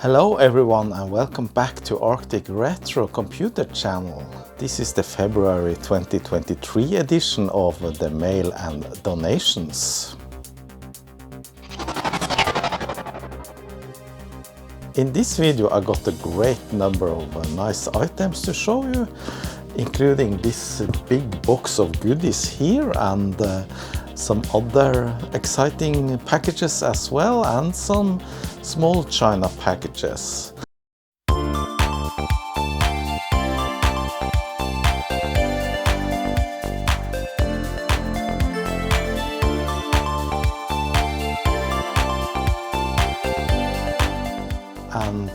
Hello everyone and welcome back to Arctic Retro Computer Channel. This is the February 2023 edition of the Mail and Donations. In this video I got a great number of nice items to show you, including this big box of goodies here and some other exciting packages as well, and some small China packages. And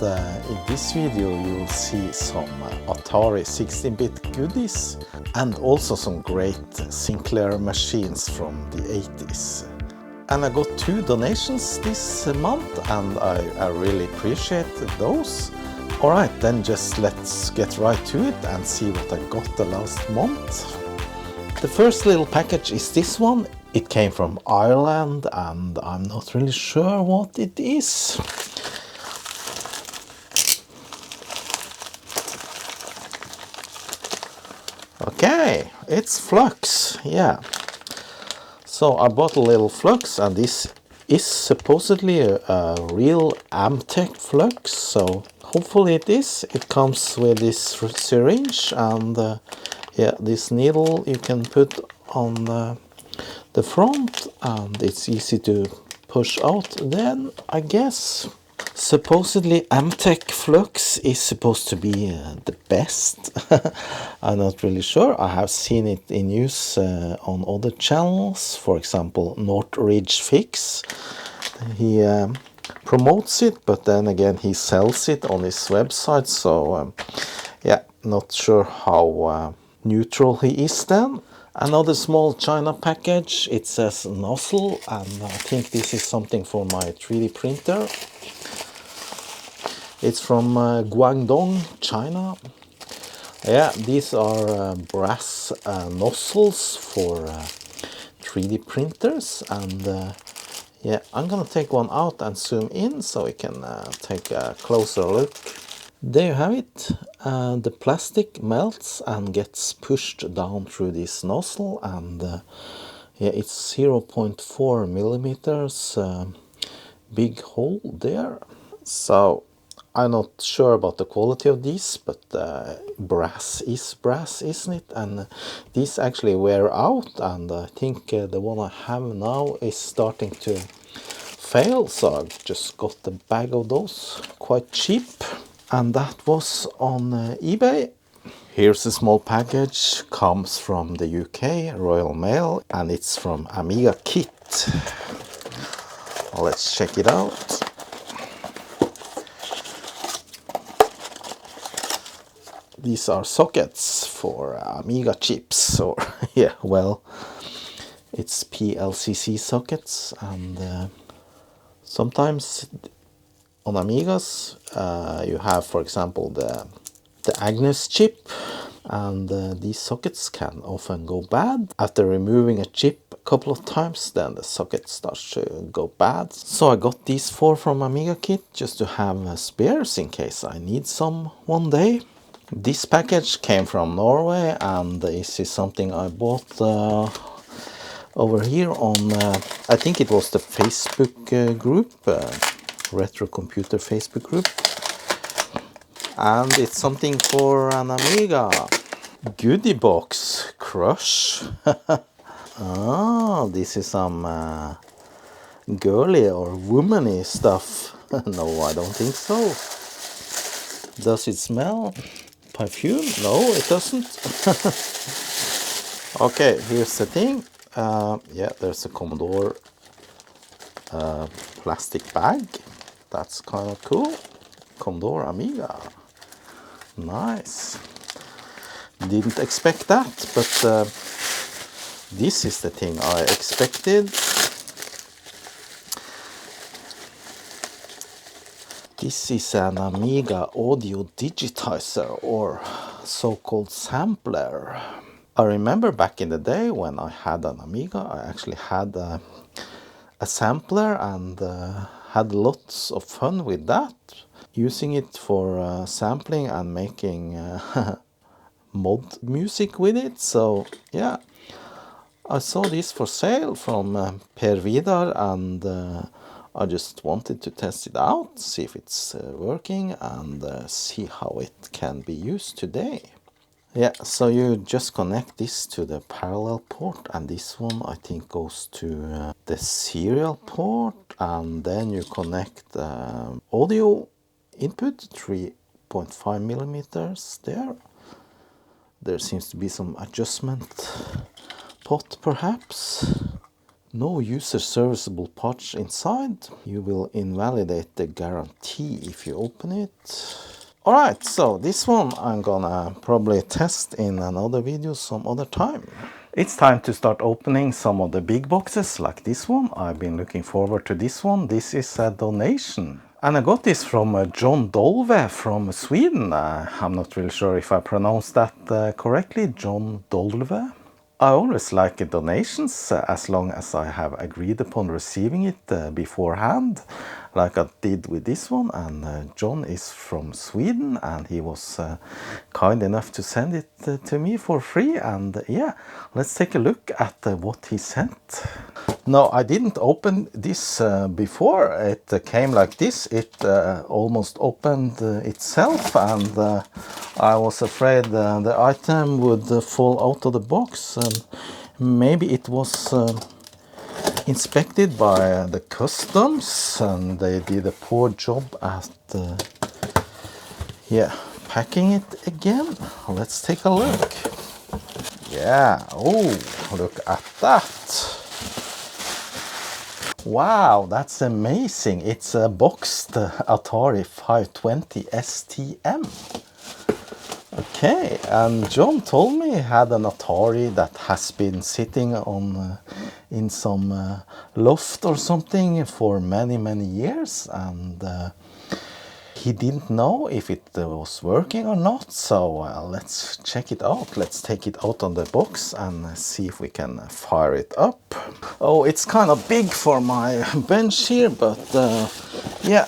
in this video you'll see some Atari 16-bit goodies and also some great Sinclair machines from the 80s. And I got 2 donations this month and I really appreciate those. Alright, then just let's get right to it and see what I got the last month. The first little package is this one. It came from Ireland and I'm not really sure what it is. Okay, it's flux, yeah. So I bought a little flux, and this is supposedly a real Amtech flux, so hopefully it is. It comes with this syringe and yeah, this needle you can put on the front, and it's easy to push out then, I guess. Supposedly Amtech flux is supposed to be the best. I'm not really sure. I have seen it in use on other channels, for example Northridge Fix. He promotes it, but then again he sells it on his website, so yeah, not sure how neutral he is then. Another small China package. It says nozzle, and I think this is something for my 3D printer. It's from Guangdong, China. Yeah, these are brass nozzles for 3D printers, and yeah, I'm gonna take one out and zoom in so we can take a closer look. There you have it. The plastic melts and gets pushed down through this nozzle, and yeah, it's 0.4 millimeters big hole there. So I'm not sure about the quality of these, but brass is brass, isn't it? And these actually wear out, and I think the one I have now is starting to fail, so I've just got a bag of those, quite cheap. And that was on eBay. Here's a small package, comes from the UK, Royal Mail, and it's from Amiga Kit. Let's check it out. These are sockets for Amiga chips, or yeah, well, it's PLCC sockets, and sometimes on Amigas you have, for example, the Agnes chip, and these sockets can often go bad. After removing a chip a couple of times, then the socket starts to go bad. So I got these 4 from Amiga Kit just to have spares in case I need some one day. This package came from Norway, and this is something I bought over here on, I think it was the Facebook group, Retro Computer Facebook group. And it's something for an Amiga. Goodie box, Crush. Ah, this is some girly or womany stuff. No, I don't think so. Does it smell? Perfume? No, it doesn't. Okay, here's the thing. Yeah, there's a Commodore plastic bag. That's kind of cool. Commodore Amiga. Nice. Didn't expect that, but this is the thing I expected. This is an Amiga audio digitizer, or so-called sampler. I remember back in the day when I had an Amiga, I actually had a sampler and had lots of fun with that. using it for sampling and making mod music with it. So yeah, I saw this for sale from Per Vidar, and I just wanted to test it out, see if it's working, and see how it can be used today. Yeah, so you just connect this to the parallel port, and this one I think goes to the serial port, and then you connect audio input 3.5 millimeters there. There seems to be some adjustment pot perhaps. No user serviceable patch inside. You will invalidate the guarantee if you open it. Alright, so this one I'm gonna probably test in another video some other time. It's time to start opening some of the big boxes like this one. I've been looking forward to this one. This is a donation. And I got this from John Dolve from Sweden. I'm not really sure if I pronounced that correctly. John Dolve. I always like donations as long as I have agreed upon receiving it beforehand, like I did with this one. And John is from Sweden, and he was kind enough to send it to me for free. And yeah, let's take a look at what he sent. No, I didn't open this before. It came like this. It almost opened itself, and I was afraid the item would fall out of the box. Maybe it was inspected by the customs, and they did a poor job at yeah, packing it again. Let's take a look. Yeah, oh, look at that. Wow, that's amazing. It's a boxed Atari 520 STM. Okay, and John told me he had an Atari that has been sitting on in some loft or something for many years, and he didn't know if it was working or not. So let's check it out. Let's take it out on the box and see if we can fire it up. Oh, it's kind of big for my bench here, but yeah,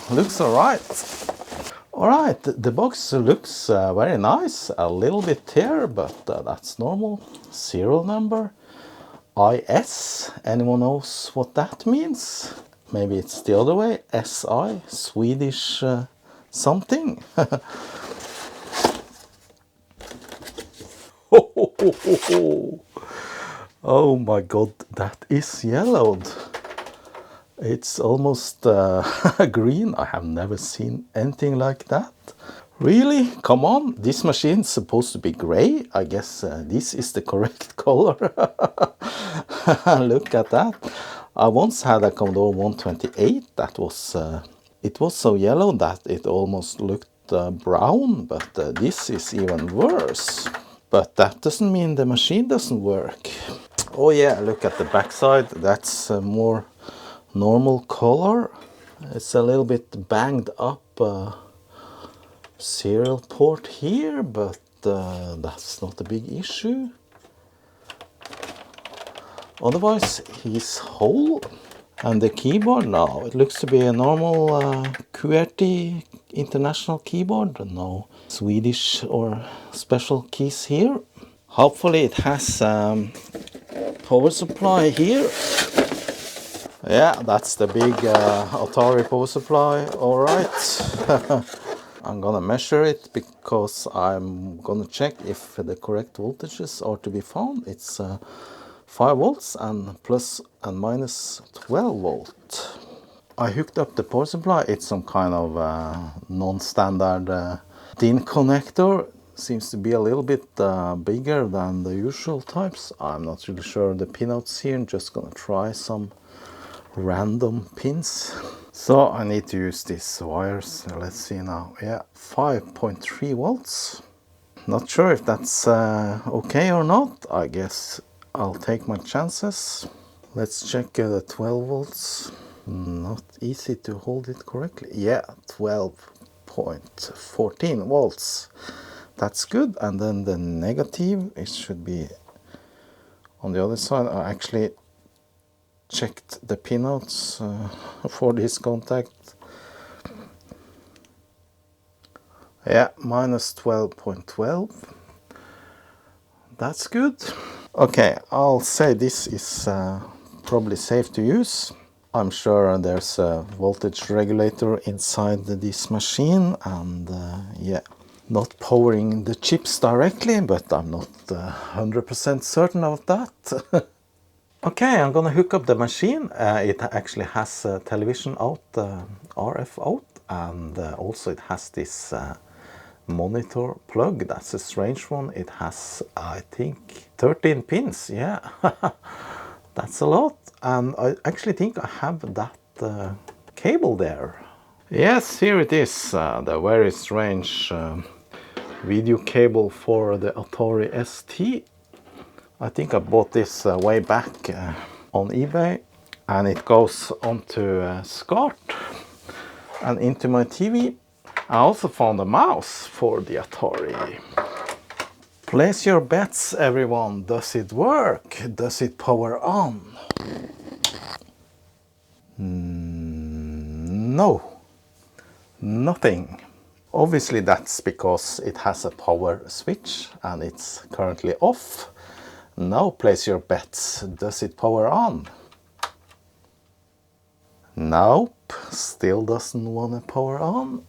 looks alright. Alright, the box looks very nice, a little bit tear, but that's normal. Serial number, IS, anyone knows what that means? Maybe it's the other way, SI, Swedish something. Oh my god, that is yellowed. It's almost green. I have never seen anything like that. Really? Come on, this machine's supposed to be gray. I guess this is the correct color. Look at that. I once had a Commodore 128 that was, it was so yellow that it almost looked brown, but this is even worse. But that doesn't mean the machine doesn't work. Oh yeah, look at the backside. That's more normal color. It's a little bit banged up serial port here, but that's not a big issue. Otherwise, he's whole. And the keyboard now, it looks to be a normal QWERTY international keyboard. No Swedish or special keys here. Hopefully it has power supply here. Yeah, that's the big Atari power supply. All right. I'm gonna measure it because I'm gonna check if the correct voltages are to be found. It's 5 volts and plus and minus 12 volt. I hooked up the power supply. It's some kind of non-standard DIN connector. Seems to be a little bit bigger than the usual types. I'm not really sure the pinouts here. I'm just gonna try some random pins. So I need to use these wires. Let's see now. Yeah, 5.3 volts. Not sure if that's okay or not. I guess I'll take my chances. Let's check the 12 volts. Not easy to hold it correctly. Yeah, 12.14 volts. That's good. And then the negative, it should be on the other side. I actually checked the pinouts for this contact. Yeah, minus 12.12. That's good. Okay, I'll say this is probably safe to use. I'm sure there's a voltage regulator inside this machine, and yeah, not powering the chips directly, but I'm not 100% certain of that. Okay, I'm gonna hook up the machine. It actually has a television out, RF out, and also it has this monitor plug. That's a strange one. It has, I think, 13 pins. Yeah, that's a lot. And I actually think I have that cable there. Yes, here it is, the very strange video cable for the Atari ST. I think I bought this way back on eBay, and it goes onto SCART and into my TV. I also found a mouse for the Atari. Place your bets, everyone. Does it work? Does it power on? No, nothing. Obviously that's because it has a power switch and it's currently off. Now place your bets. Does it power on? Nope, still doesn't want to power on.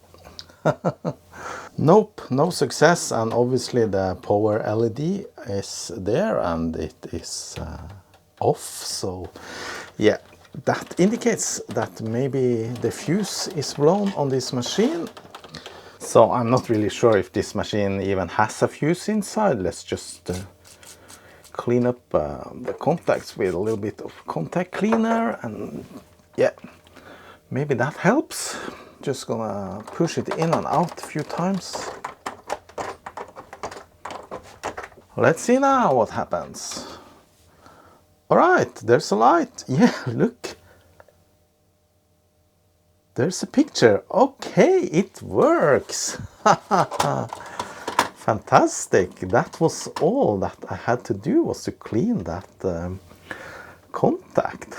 Nope, no success, and obviously the power LED is there and it is off, so yeah, that indicates that maybe the fuse is blown on this machine. So I'm not really sure if this machine even has a fuse inside. Let's just clean up the contacts with a little bit of contact cleaner, and yeah, maybe that helps. Just gonna push it in and out a few times. Let's see now what happens. All right, there's a light. Yeah, look. There's a picture. Okay, it works. Fantastic. That was all that I had to do, was to clean that contact.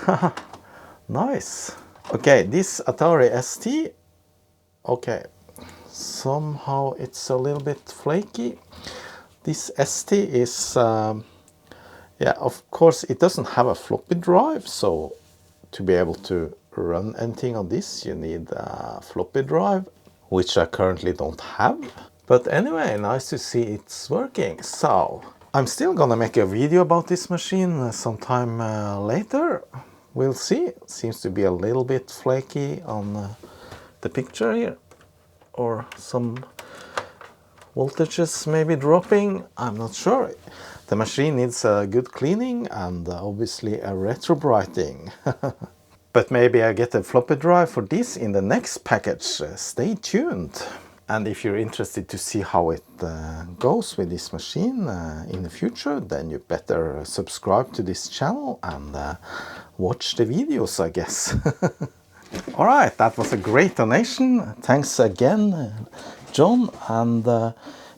Nice. Okay, this Atari ST. Okay, somehow it's a little bit flaky. This ST is, yeah, of course it doesn't have a floppy drive, so to be able to run anything on this you need a floppy drive, which I currently don't have. But anyway, nice to see it's working. So I'm still gonna make a video about this machine sometime later. We'll see. It seems to be a little bit flaky on the picture here, or some voltages maybe dropping. I'm not sure. The machine needs a good cleaning and obviously a retrobrighting. But maybe I get a floppy drive for this in the next package. Stay tuned. And if you're interested to see how it goes with this machine in the future, then you better subscribe to this channel and watch the videos, I guess. All right, that was a great donation. Thanks again, John. And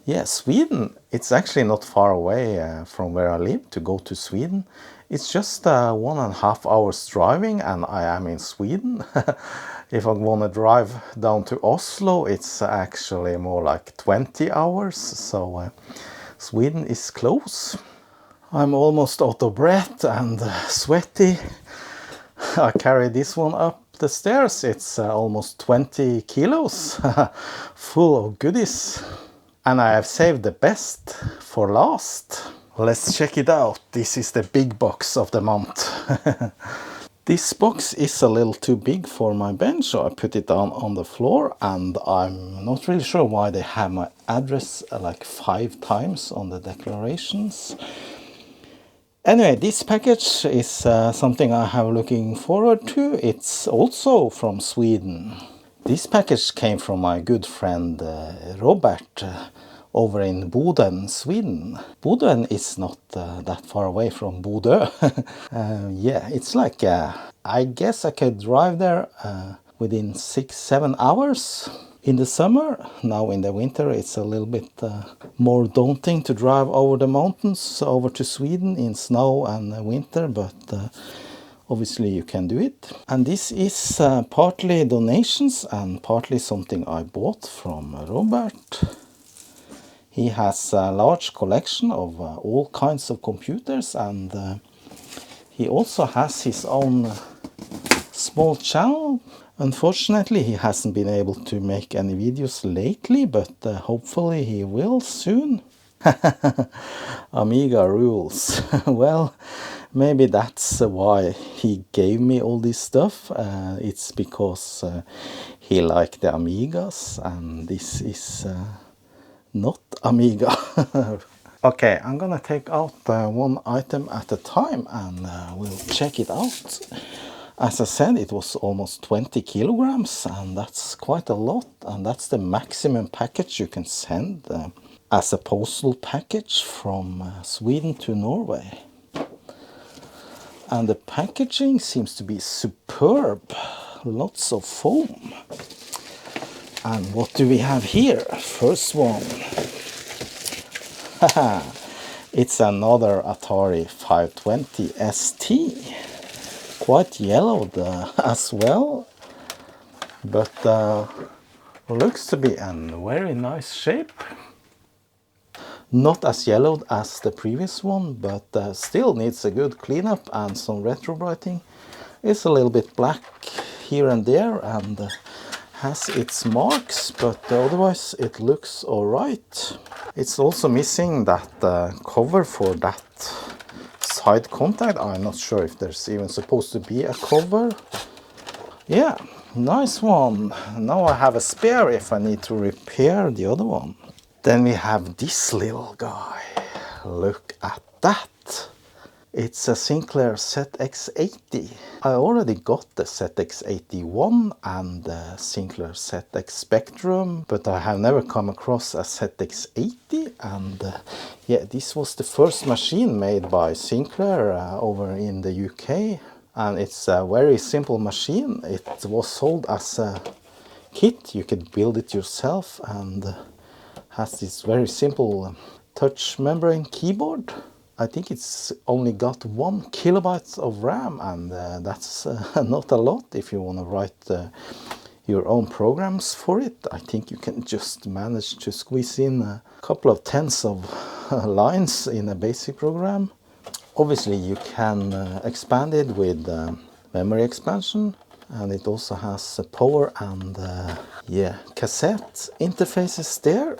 yeah, Sweden, it's actually not far away from where I live to go to Sweden. It's just 1.5 hours driving and I am in Sweden. If I want to drive down to Oslo, it's actually more like 20 hours. So Sweden is close. I'm almost out of breath and sweaty. I carry this one up the stairs. It's almost 20 kilos, full of goodies. And I have saved the best for last. Let's check it out. This is the big box of the month. This box is a little too big for my bench, so I put it down on the floor, and I'm not really sure why they have my address like 5 times on the declarations. Anyway, this package is something I have looking forward to. It's also from Sweden. This package came from my good friend Robert over in Boden, Sweden. Boden is not that far away from Bodø. Yeah, it's like, I guess I could drive there within 6-7 hours in the summer. Now in the winter it's a little bit more daunting to drive over the mountains over to Sweden in snow and winter, but obviously you can do it. And this is partly donations and partly something I bought from Robert. He has a large collection of all kinds of computers, and he also has his own small channel. Unfortunately, he hasn't been able to make any videos lately, but hopefully he will soon. Amiga rules. Well, maybe that's why he gave me all this stuff. It's because he liked the Amigas, and this is not Amiga. Okay, I'm gonna take out one item at a time and we'll check it out. As I said, it was almost 20 kilograms, and that's quite a lot, and that's the maximum package you can send as a postal package from Sweden to Norway. And the packaging seems to be superb. Lots of foam. And what do we have here? First one. It's another Atari 520 ST. Quite yellowed as well, but looks to be in very nice shape. Not as yellowed as the previous one, but still needs a good cleanup and some retro brighting. It's a little bit black here and there and has its marks, but otherwise it looks alright. It's also missing that cover for that side contact. I'm not sure if there's even supposed to be a cover. Yeah, nice one. Now I have a spare if I need to repair the other one. Then we have this little guy. Look at that. It's a Sinclair ZX80. I already got the ZX81 and the Sinclair ZX Spectrum, but I have never come across a ZX80. And yeah, this was the first machine made by Sinclair over in the UK. And it's a very simple machine. It was sold as a kit. You could build it yourself, and has this very simple touch membrane keyboard. I think it's only got 1 kilobyte of RAM, and that's not a lot if you want to write your own programs for it. I think you can just manage to squeeze in a couple of tens of lines in a basic program. Obviously you can expand it with memory expansion, and it also has power and yeah, cassette interfaces there.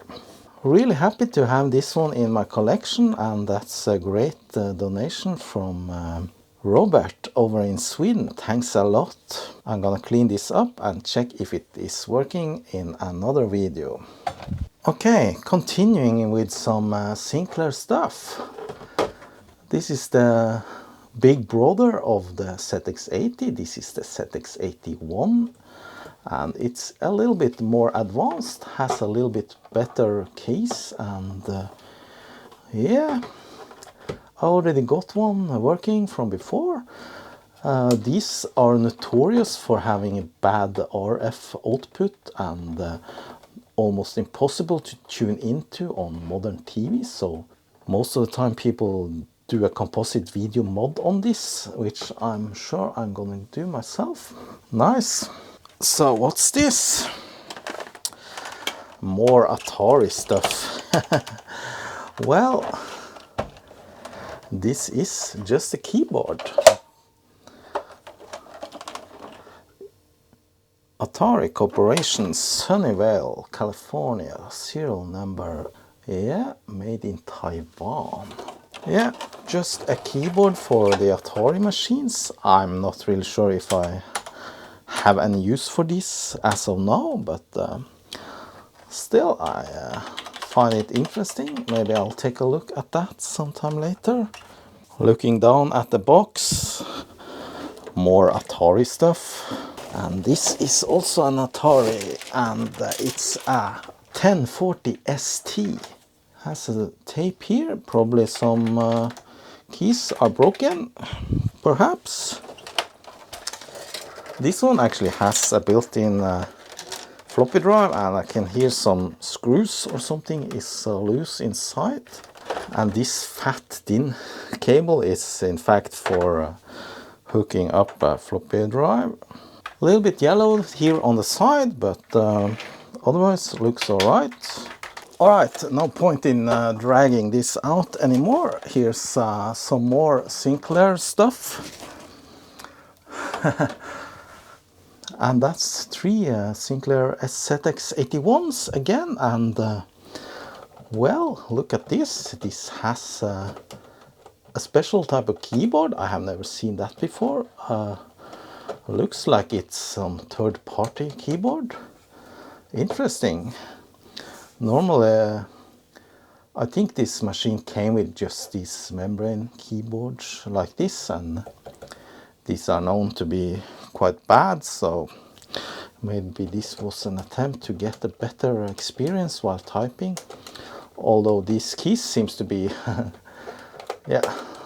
Really happy to have this one in my collection, and that's a great donation from Robert over in Sweden. Thanks a lot. I'm gonna clean this up and check if it is working in another video. Okay, continuing with some Sinclair stuff. This is the big brother of the ZX80. This is the ZX81. And it's a little bit more advanced, has a little bit better case, and yeah, I already got one working from before. These are notorious for having a bad RF output and almost impossible to tune into on modern TVs, so most of the time people do a composite video mod on this, which I'm sure I'm gonna do myself. Nice. So what's this? More Atari stuff. Well, this is just a keyboard. Atari Corporation, Sunnyvale, California, serial number, yeah, made in Taiwan. Yeah, just a keyboard for the Atari machines. I'm not really sure if I have any use for this as of now, but still I find it interesting. Maybe I'll take a look at that sometime later. Looking down at the box, more Atari stuff. And this is also an Atari, and it's a 1040 ST. Has a tape here, probably some keys are broken, perhaps. This one actually has a built-in floppy drive, and I can hear some screws or something is loose inside. And this fat thin cable is in fact for hooking up a floppy drive. A little bit yellow here on the side, but otherwise looks alright. Alright, no point in dragging this out anymore. Here's some more Sinclair stuff. And that's 3 Sinclair ZX81s again. And well, look at this. This has a special type of keyboard. I have never seen that before. Looks like it's some third-party keyboard. Interesting. Normally, I think this machine came with just these membrane keyboards like this, and these are known to be quite bad, so maybe this was an attempt to get a better experience while typing. Although these keys seems to be yeah,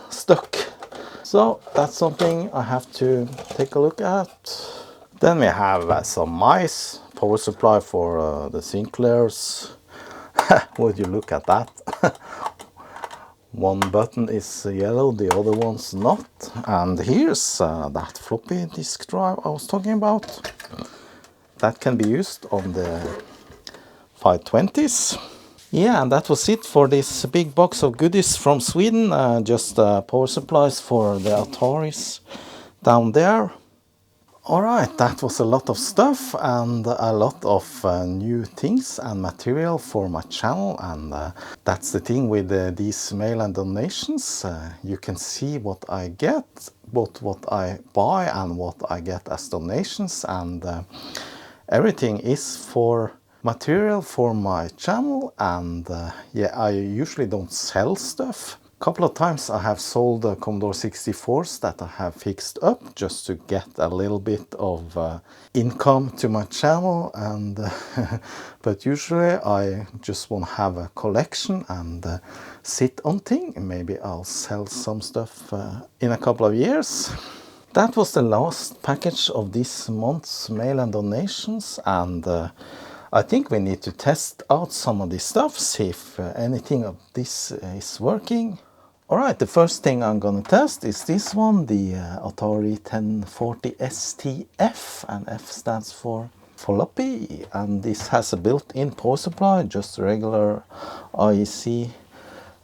stuck. So that's something I have to take a look at. Then we have some mice, power supply for the Sinclairs. Would you look at that? One button is yellow, the other one's not. And here's that floppy disk drive I was talking about. That can be used on the 520s. Yeah, and that was it for this big box of goodies from Sweden. Just power supplies for the Ataris down there. Alright, that was a lot of stuff and a lot of new things and material for my channel. And that's the thing with these mail and donations. You can see what I get, both what I buy and what I get as donations. And everything is for material for my channel, and yeah, I usually don't sell stuff. A couple of times I have sold Commodore 64s that I have fixed up just to get a little bit of income to my channel, and but usually I just want to have a collection and sit on things. Maybe I'll sell some stuff in a couple of years. That was the last package of this month's mail and donations, and I think we need to test out some of this stuff, see if anything of this is working. Alright, the first thing I'm gonna test is this one, the Atari 1040 STF, and F stands for floppy, and this has a built-in power supply, just a regular IEC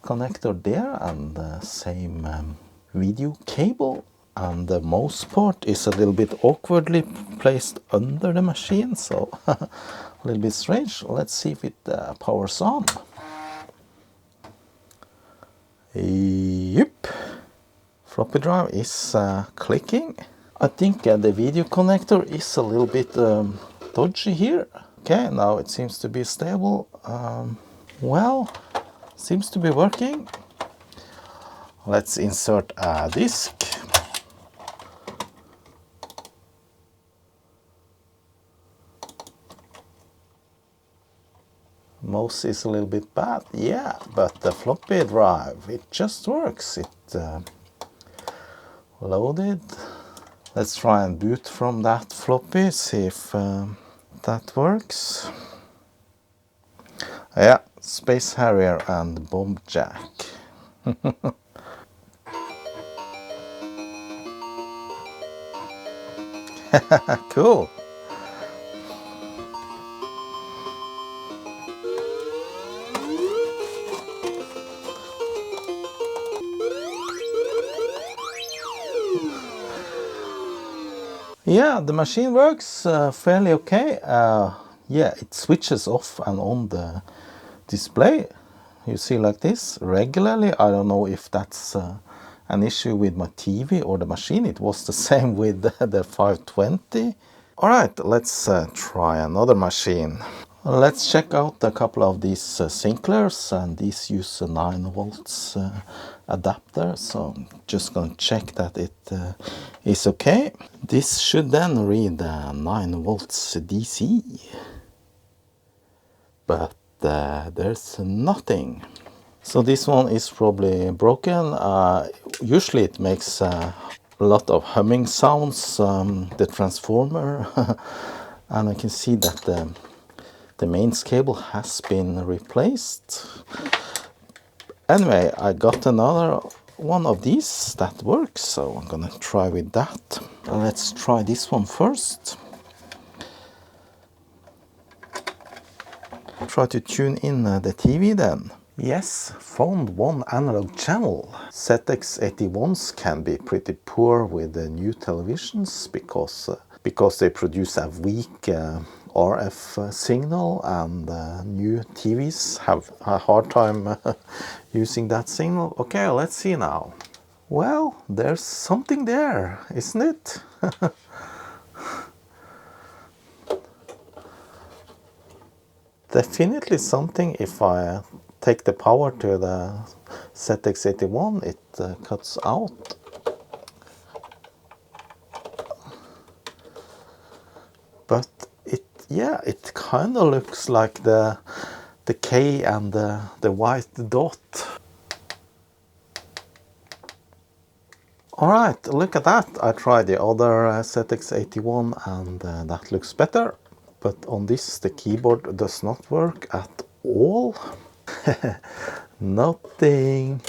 connector there, and the same video cable. And the mouse port is a little bit awkwardly placed under the machine, so a little bit strange. Let's see if it powers on. Yep, floppy drive is clicking. I think the video connector is a little bit dodgy here. Okay, now it seems to be stable. Well, seems to be working. Let's insert a disk. Mouse is a little bit bad, yeah, but the floppy drive, it just works. It loaded. Let's try and boot from that floppy, see if that works. Yeah, Space Harrier and Bomb Jack. Cool. Yeah, the machine works fairly okay. Yeah, it switches off and on the display. You see like this regularly. I don't know if that's an issue with my TV or the machine. It was the same with the 520. Alright, let's try another machine. Let's check out a couple of these Sinclairs, and these use a 9 volts adapter, so I'm just gonna check that it is okay. This should then read 9 volts DC, but there's nothing. So this one is probably broken. Usually it makes a lot of humming sounds, the transformer, and I can see that the mains cable has been replaced. Anyway, I got another one of these that works, so I'm gonna try with that. Let's try this one first. Try to tune in the TV then. Yes, found one analog channel. ZX81s can be pretty poor with the new televisions because they produce a weak RF signal, and new TVs have a hard time using that signal. Okay, let's see now. Well, there's something there, isn't it? Definitely something. If I take the power to the ZX81, it cuts out. But it kind of looks like the K and the white dot. Alright, look at that. I tried the other ZX81 and that looks better. But on this, the keyboard does not work at all. Nothing.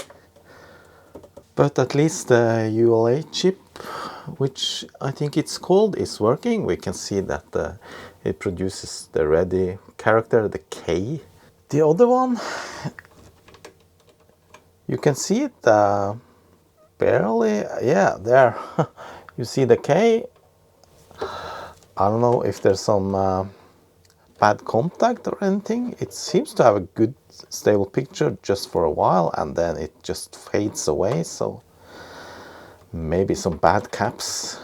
But at least the ULA chip, which I think it's called, is working. We can see that it produces the ready character, the K. The other one, you can see it barely. Yeah, there. You see the K. I don't know if there's some bad contact or anything. It seems to have a good stable picture just for a while, and then it just fades away, so maybe some bad caps.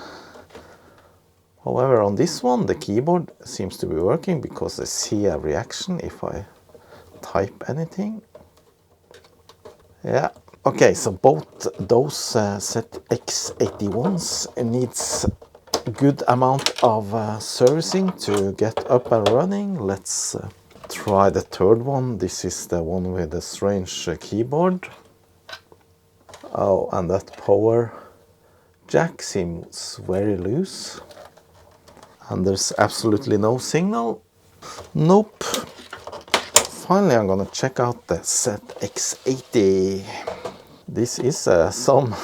However, on this one the keyboard seems to be working because I see a reaction if I type anything. Yeah. Okay, so both those ZX81s needs good amount of servicing to get up and running. Let's try the third one. This is the one with the strange keyboard. Oh, and that power jack seems very loose. And there's absolutely no signal. Nope. Finally, I'm gonna check out the ZX80. This is some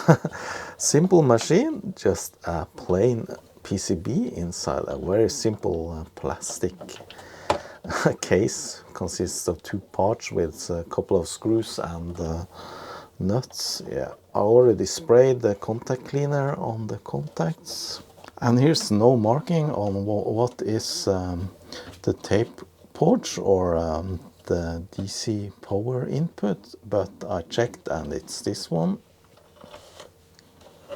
simple machine, just a plain PCB inside a very simple plastic case. Consists of two parts with a couple of screws and nuts. Yeah, I already sprayed the contact cleaner on the contacts. And here's no marking on what is the tape port or the DC power input, but I checked and it's this one.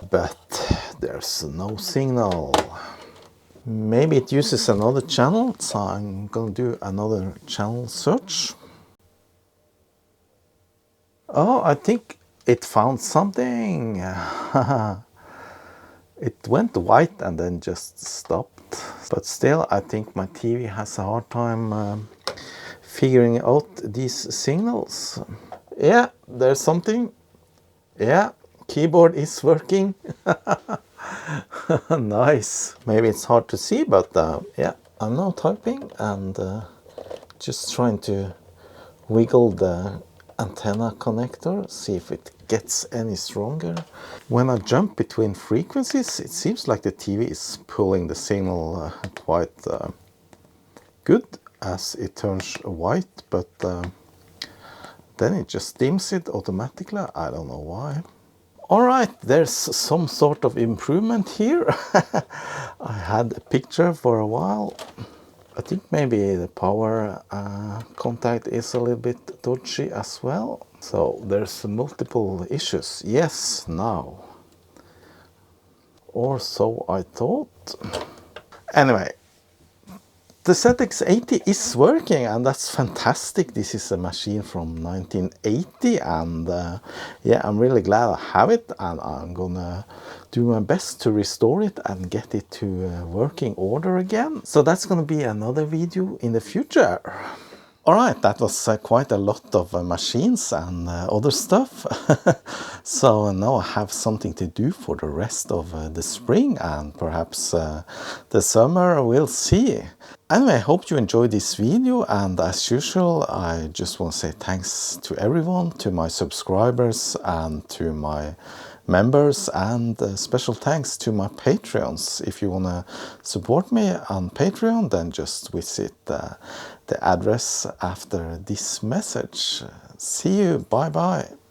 But there's no signal. Maybe it uses another channel, so I'm gonna do another channel search. Oh, I think it found something. It went white and then just stopped. But still, I think my TV has a hard time figuring out these signals. Yeah, there's something. Yeah, keyboard is working. Nice. Maybe it's hard to see, but yeah, I'm now typing and just trying to wiggle the antenna connector, see if it gets any stronger. When I jump between frequencies, it seems like the TV is pulling the signal quite good as it turns white, but then it just dims it automatically. I don't know why. Alright, there's some sort of improvement here. I had a picture for a while. I think maybe the power contact is a little bit dodgy as well. So there's multiple issues. Yes, now. Or so I thought. Anyway, the ZX80 is working, and that's fantastic. This is a machine from 1980, and yeah, I'm really glad I have it, and I'm gonna do my best to restore it and get it to working order again. So that's gonna be another video in the future. Alright, that was quite a lot of machines and other stuff. So now I have something to do for the rest of the spring and perhaps the summer, we'll see. Anyway, I hope you enjoyed this video, and as usual I just want to say thanks to everyone, to my subscribers and to my members, and special thanks to my Patreons. If you want to support me on Patreon, then just visit the address after this message. See you, bye bye.